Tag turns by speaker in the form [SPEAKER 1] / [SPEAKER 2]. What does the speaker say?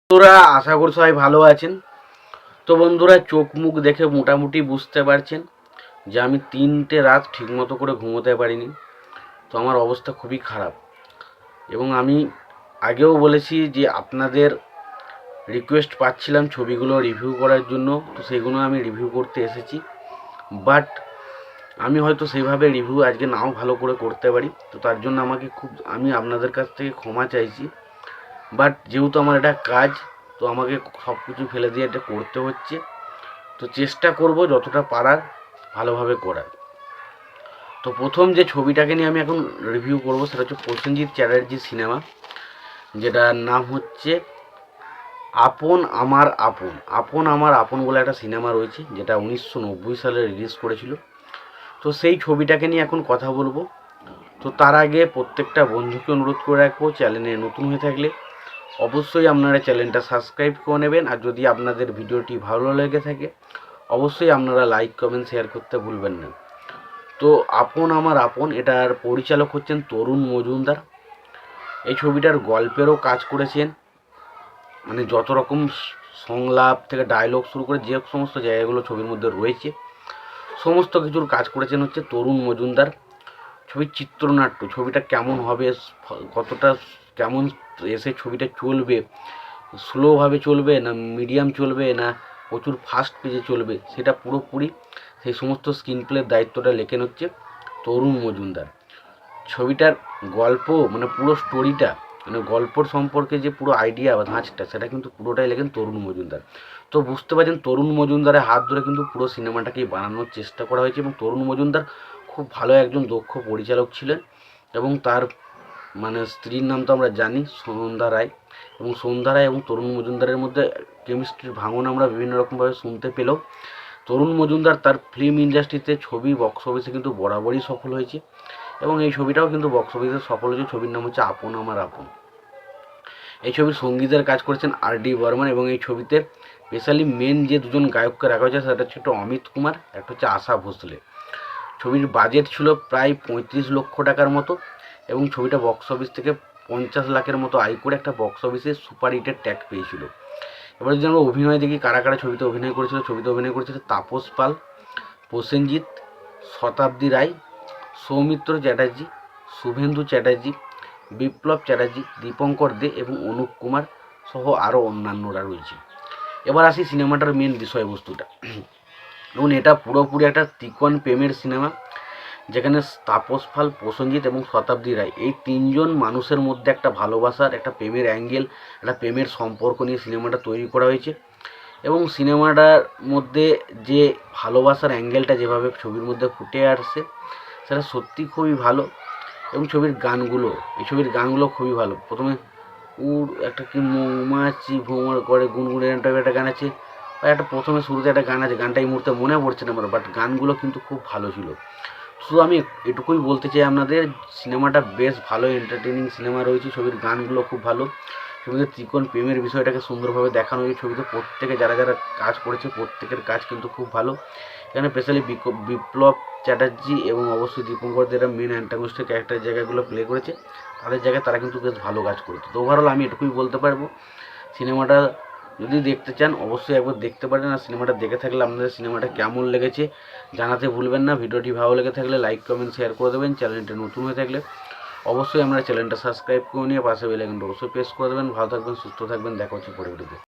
[SPEAKER 1] বন্ধুরা, আশা করি সবাই ভালো আছেন। তো বন্ধুরা, চোখ মুখ দেখে মোটামুটি বুঝতে পারছেন যে আমি 3টে রাত ঠিকমতো করে ঘুমোতে পারিনি। তো আমার অবস্থা খুবই খারাপ, এবং আমি আগেও বলেছি যে আপনাদের রিকোয়েস্ট পাচ্ছিলাম ছবিগুলো রিভিউ করার জন্য। তো সেগুলো আমি রিভিউ করতে এসেছি, বাট আমি হয়তো সেইভাবে রিভিউ আজকে নাও ভালো করে করতে পারি। তো তার জন্য আমি আপনাদের কাছ থেকে ক্ষমা চাইছি। বাট যেহেতু আমার এটা কাজ, তো আমাকে সব কিছু ফেলে দিয়ে এটা করতে হচ্ছে। তো চেষ্টা করব যতটা পারার ভালোভাবে করার। তো প্রথম যে ছবিটাকে নিয়ে আমি এখন রিভিউ করব সেটা হচ্ছে প্রসেনজিৎ চ্যাটার্জির সিনেমা, যেটার নাম হচ্ছে আপন আমার আপন। আপন আমার আপন বলে একটা সিনেমা রয়েছে, যেটা 1990 সালে রিলিজ করেছিল। তো সেই ছবিটাকে নিয়ে এখন কথা বলবো। তো তার আগে প্রত্যেকটা বন্ধুকে অনুরোধ করে রাখবো, চ্যানেলে নতুন হয়ে থাকলে অবশ্যই আপনারা চ্যানেলটা সাবস্ক্রাইব করে নেবেন। আর যদি আপনাদের ভিডিওটি ভালো লেগে থাকে অবশ্যই আপনারা লাইক কমেন্ট শেয়ার করতে ভুলবেন না। তো আপন আমার আপন, এটার পরিচালক হচ্ছেন তরুণ মজুমদার। এই ছবিটার গল্পেরও কাজ করেছেন, মানে যত রকম সংলাপ থেকে ডায়লগ শুরু করে যে সমস্ত জায়গাগুলো ছবির মধ্যে রয়েছে সমস্ত কিছুর কাজ করেছেন হচ্ছে তরুণ মজুমদার। ছবির চিত্রনাট্য, ছবিটা কেমন হবে, কতটা কেমন এসে ছবিটা চলবে, স্লোভাবে চলবে না মিডিয়াম চলবে না প্রচুর ফাস্ট পেজে চলবে, সেটা পুরোপুরি সেই সমস্ত স্ক্রিন প্লের দায়িত্বটা লেখেন হচ্ছে তরুণ মজুমদার। ছবিটার গল্প মানে পুরো স্টোরিটা, মানে গল্পর সম্পর্কে যে পুরো আইডিয়া বা ধাঁচটা, সেটা কিন্তু পুরোটাই লেখেন তরুণ মজুমদার। তো বুঝতে পারছেন তরুণ মজুমদারের হাত ধরে কিন্তু পুরো সিনেমাটাকেই বানানোর চেষ্টা করা হয়েছে, এবং তরুণ মজুমদার খুব ভালো একজন দক্ষ পরিচালক ছিলেন। এবং তার মানে স্ত্রীর নাম তো আমরা জানি, সন্ধ্যা রায়। এবং সন্ধ্যা রায় এবং তরুণ মজুমদারের মধ্যে কেমিস্ট্রির ভাঙন আমরা বিভিন্ন রকমভাবে শুনতে পেলেও তরুণ মজুমদার তার ফিল্ম ইন্ডাস্ট্রিতে ছবি বক্স অফিসে কিন্তু বরাবরই সফল হয়েছে, এবং এই ছবিটাও কিন্তু বক্স অফিসে সফল হয়েছে। ছবির নাম হচ্ছে আপন আমার আপন। এই ছবির সঙ্গীতের কাজ করেছেন আর.ডি. বর্মন, এবং এই ছবিতে স্পেশালি মেন যে দুজন গায়ককে রাখা হয়েছে সেটা হচ্ছে অমিত কুমার, একটা হচ্ছে আশা ভোসলে। ছবির বাজেট ছিল প্রায় 35 লক্ষ টাকার মতো, এবং ছবিটা বক্স অফিস থেকে 50 লাখের মতো আয় করে একটা বক্স অফিসে সুপার হিটের ট্যাগ পেয়েছিল। এবার যদি আমরা অভিনয় দেখি কারা কারা ছবিতে অভিনয় করেছিল, ছবিতে অভিনয় করেছিল তাপস পাল, প্রসেনজিৎ, শতাব্দী রায়, সৌমিত্র চ্যাটার্জি, শুভেন্দু চ্যাটার্জি, বিপ্লব চ্যাটার্জি, দীপঙ্কর দে এবং অনুপ কুমার সহ আরও অন্যান্যরা রয়েছে। এবার আসি সিনেমাটার মেন বিষয়বস্তুটা। এবং এটা পুরোপুরি একটা ত্রিকোণ প্রেমের সিনেমা, যেখানে তাপস পাল, প্রসেনজিৎ এবং শতাব্দী রায় এই তিনজন মানুষের মধ্যে একটা ভালোবাসার, একটা প্রেমের অ্যাঙ্গেল, একটা প্রেমের সম্পর্ক নিয়ে সিনেমাটা তৈরি করা হয়েছে। এবং সিনেমাটার মধ্যে যে ভালোবাসার অ্যাঙ্গেলটা যেভাবে ছবির মধ্যে ফুটে আসছে সেটা সত্যি খুবই ভালো। এবং এই ছবির গানগুলো খুবই ভালো। প্রথমে একটা কি মৌমাছি ভ্রমণ করে গুনগুনে টাইপের একটা গান আছে, বা একটা প্রথমে শুরুতে একটা গান আছে, গানটা এই মুহূর্তে মনে পড়ছে না আমার, বাট গানগুলো কিন্তু খুব ভালো ছিল। শুধু আমি এটুকুই বলতে চাই আপনাদের, সিনেমাটা বেশ ভালো এন্টারটেনিং সিনেমা রয়েছে, ছবির গানগুলো খুব ভালো। ছবিতে ত্রিকোণ প্রেমের বিষয়টাকে সুন্দরভাবে দেখানো হয়েছে। ছবিতে প্রত্যেকে যারা যারা কাজ করেছে প্রত্যেকের কাজ কিন্তু খুব ভালো। এখানে স্পেশালি বিপ্লব চ্যাটার্জি এবং অবশ্যই দীপঙ্কর যারা মেন অ্যান্টাগনিস্টের ক্যারেক্টার জায়গাগুলো প্লে করেছে, তাদের জায়গায় তারা কিন্তু বেশ ভালো কাজ করেছে। তো ওভারঅল আমি এটুকুই বলতে পারবো, সিনেমাটা যদি দেখতে চান অবশ্যই একবার দেখতে পারেন। আর সিনেমাটা দেখে থাকলে আপনাদের সিনেমাটা কেমন লেগেছে জানাতে ভুলবেন না। ভিডিওটি ভালো লেগে থাকলে লাইক কমেন্ট শেয়ার করে দেবেন। চ্যানেলটা নতুন হয়ে থাকলে অবশ্যই আপনারা চ্যানেলটা সাবস্ক্রাইব করে নিয়ে পাশে বেল আইকনটা অবশ্যই প্রেস করে দেবেন। ভালো থাকবেন, সুস্থ থাকবেন, দেখা হচ্ছে পরে ভিডিওতে।